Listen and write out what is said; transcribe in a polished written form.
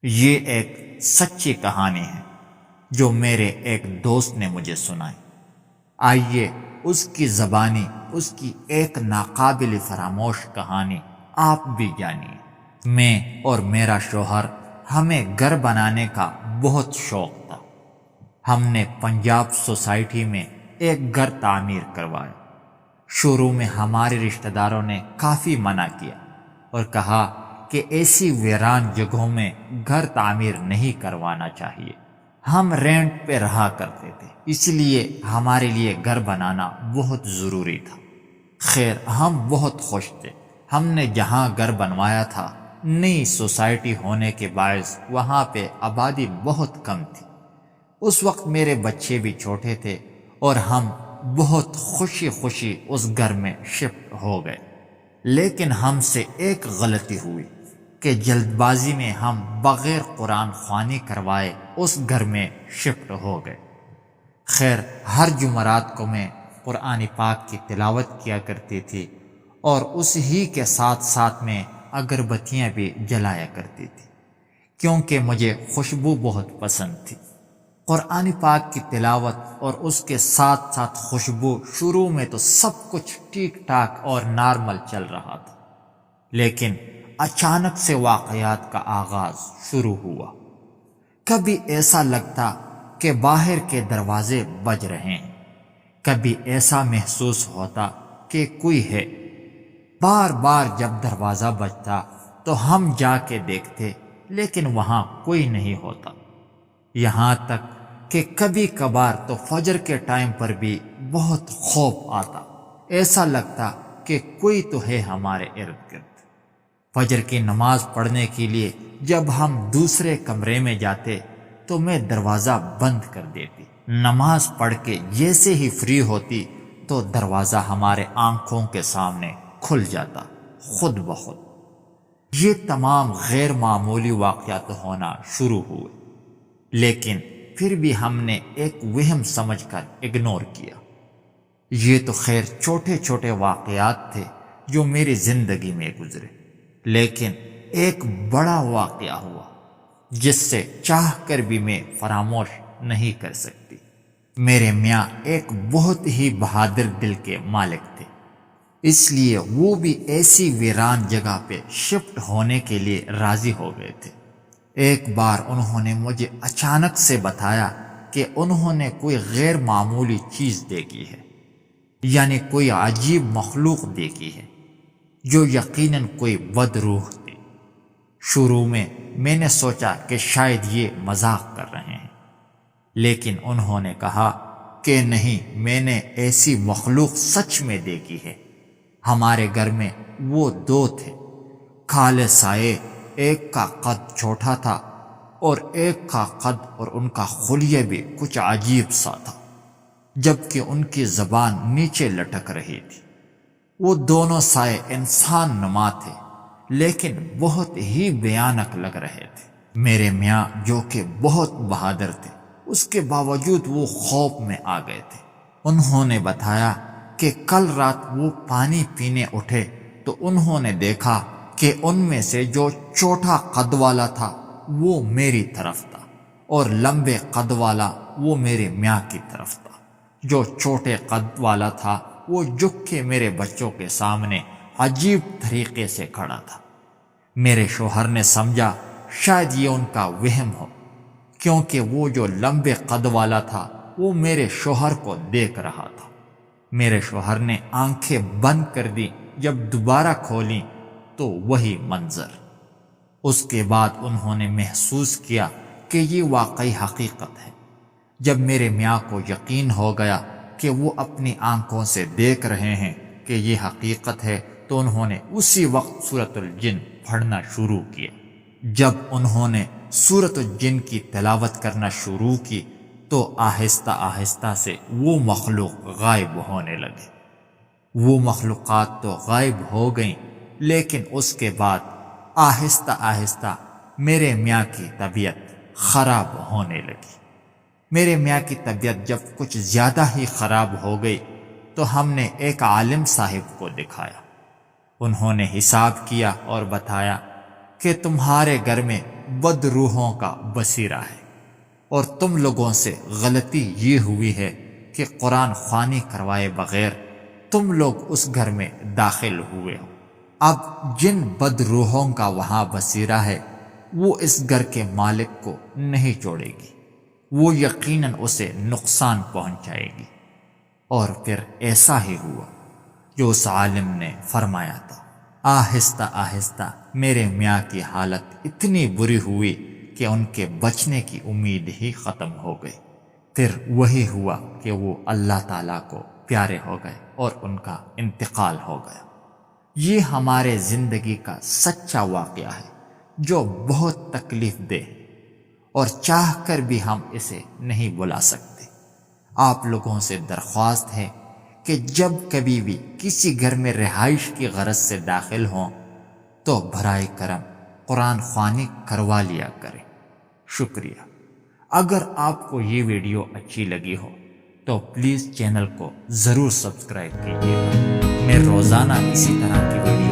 یہ ایک سچی کہانی ہے جو میرے ایک دوست نے مجھے سنائی۔ آئیے اس کی زبانی، اس کی ایک ناقابل فراموش کہانی آپ بھی جانیے۔ میں اور میرا شوہر، ہمیں گھر بنانے کا بہت شوق تھا۔ ہم نے پنجاب سوسائٹی میں ایک گھر تعمیر کروایا۔ شروع میں ہمارے رشتہ داروں نے کافی منع کیا اور کہا کہ ایسی ویران جگہوں میں گھر تعمیر نہیں کروانا چاہیے۔ ہم رینٹ پہ رہا کرتے تھے، اس لیے ہمارے لیے گھر بنانا بہت ضروری تھا۔ خیر، ہم بہت خوش تھے۔ ہم نے جہاں گھر بنوایا تھا، نئی سوسائٹی ہونے کے باعث وہاں پہ آبادی بہت کم تھی۔ اس وقت میرے بچے بھی چھوٹے تھے اور ہم بہت خوشی خوشی اس گھر میں شفٹ ہو گئے۔ لیکن ہم سے ایک غلطی ہوئی کہ جلد بازی میں ہم بغیر قرآن خوانی کروائے اس گھر میں شفٹ ہو گئے۔ خیر، ہر جمعرات کو میں قرآن پاک کی تلاوت کیا کرتی تھی اور اس ہی کے ساتھ ساتھ میں اگربتیاں بھی جلایا کرتی تھی، کیونکہ مجھے خوشبو بہت پسند تھی۔ قرآن پاک کی تلاوت اور اس کے ساتھ ساتھ خوشبو، شروع میں تو سب کچھ ٹھیک ٹھاک اور نارمل چل رہا تھا، لیکن اچانک سے واقعات کا آغاز شروع ہوا۔ کبھی ایسا لگتا کہ باہر کے دروازے بج رہے ہیں، کبھی ایسا محسوس ہوتا کہ کوئی ہے۔ بار بار جب دروازہ بجتا تو ہم جا کے دیکھتے، لیکن وہاں کوئی نہیں ہوتا۔ یہاں تک کہ کبھی کبھار تو فجر کے ٹائم پر بھی بہت خوف آتا، ایسا لگتا کہ کوئی تو ہے ہمارے ارد گرد۔ فجر کی نماز پڑھنے کے لیے جب ہم دوسرے کمرے میں جاتے تو میں دروازہ بند کر دیتی۔ نماز پڑھ کے جیسے ہی فری ہوتی تو دروازہ ہمارے آنکھوں کے سامنے کھل جاتا خود بخود۔ یہ تمام غیر معمولی واقعات ہونا شروع ہوئے، لیکن پھر بھی ہم نے ایک وہم سمجھ کر اگنور کیا۔ یہ تو خیر چھوٹے چھوٹے واقعات تھے جو میری زندگی میں گزرے، لیکن ایک بڑا واقعہ ہوا جس سے چاہ کر بھی میں فراموش نہیں کر سکتی۔ میرے میاں ایک بہت ہی بہادر دل کے مالک تھے، اس لیے وہ بھی ایسی ویران جگہ پہ شفٹ ہونے کے لیے راضی ہو گئے تھے۔ ایک بار انہوں نے مجھے اچانک سے بتایا کہ انہوں نے کوئی غیر معمولی چیز دیکھی ہے، یعنی کوئی عجیب مخلوق دیکھی ہے جو یقیناً کوئی بد روح تھی۔ شروع میں نے سوچا کہ شاید یہ مذاق کر رہے ہیں، لیکن انہوں نے کہا کہ نہیں، میں نے ایسی مخلوق سچ میں دیکھی ہے۔ ہمارے گھر میں وہ دو تھے، کالے سائے، ایک کا قد چھوٹا تھا اور ایک کا قد اور ان کا خلیہ بھی کچھ عجیب سا تھا، جبکہ ان کی زبان نیچے لٹک رہی تھی۔ وہ دونوں سائے انسان نما تھے، لیکن بہت ہی بھیانک لگ رہے تھے۔ میرے میاں جو کہ بہت بہادر تھے، اس کے باوجود وہ خوف میں آ گئے تھے۔ انہوں نے بتایا کہ کل رات وہ پانی پینے اٹھے تو انہوں نے دیکھا کہ ان میں سے جو چھوٹا قد والا تھا وہ میری طرف تھا اور لمبے قد والا وہ میرے میاں کی طرف تھا۔ جو چھوٹے قد والا تھا وہ جھک کے میرے بچوں کے سامنے عجیب طریقے سے کھڑا تھا۔ میرے شوہر نے سمجھا شاید یہ ان کا وہم ہو، کیونکہ وہ جو لمبے قد والا تھا وہ میرے شوہر کو دیکھ رہا تھا۔ میرے شوہر نے آنکھیں بند کر دی، جب دوبارہ کھولیں تو وہی منظر۔ اس کے بعد انہوں نے محسوس کیا کہ یہ واقعی حقیقت ہے۔ جب میرے میاں کو یقین ہو گیا کہ وہ اپنی آنکھوں سے دیکھ رہے ہیں کہ یہ حقیقت ہے، تو انہوں نے اسی وقت سورۃ الجن پڑھنا شروع کیا۔ جب انہوں نے سورۃ الجن کی تلاوت کرنا شروع کی تو آہستہ آہستہ سے وہ مخلوق غائب ہونے لگے۔ وہ مخلوقات تو غائب ہو گئیں، لیکن اس کے بعد آہستہ آہستہ میرے میاں کی طبیعت خراب ہونے لگی۔ میرے میاں کی طبیعت جب کچھ زیادہ ہی خراب ہو گئی تو ہم نے ایک عالم صاحب کو دکھایا۔ انہوں نے حساب کیا اور بتایا کہ تمہارے گھر میں بد روحوں کا بصیرہ ہے، اور تم لوگوں سے غلطی یہ ہوئی ہے کہ قرآن خوانی کروائے بغیر تم لوگ اس گھر میں داخل ہوئے ہو۔ اب جن بد روحوں کا وہاں بصیرہ ہے وہ اس گھر کے مالک کو نہیں چھوڑے گی، وہ یقیناً اسے نقصان پہنچائے گی۔ اور پھر ایسا ہی ہوا جو اس عالم نے فرمایا تھا۔ آہستہ آہستہ میرے میاں کی حالت اتنی بری ہوئی کہ ان کے بچنے کی امید ہی ختم ہو گئی۔ پھر وہی ہوا کہ وہ اللہ تعالیٰ کو پیارے ہو گئے اور ان کا انتقال ہو گیا۔ یہ ہمارے زندگی کا سچا واقعہ ہے جو بہت تکلیف دہ ہے، اور چاہ کر بھی ہم اسے نہیں بلا سکتے۔ آپ لوگوں سے درخواست ہے کہ جب کبھی بھی کسی گھر میں رہائش کی غرض سے داخل ہوں تو برائے کرم قرآن خوانی کروا لیا کریں۔ شکریہ۔ اگر آپ کو یہ ویڈیو اچھی لگی ہو تو پلیز چینل کو ضرور سبسکرائب کیجیے گا۔ میں روزانہ اسی طرح کی ویڈیو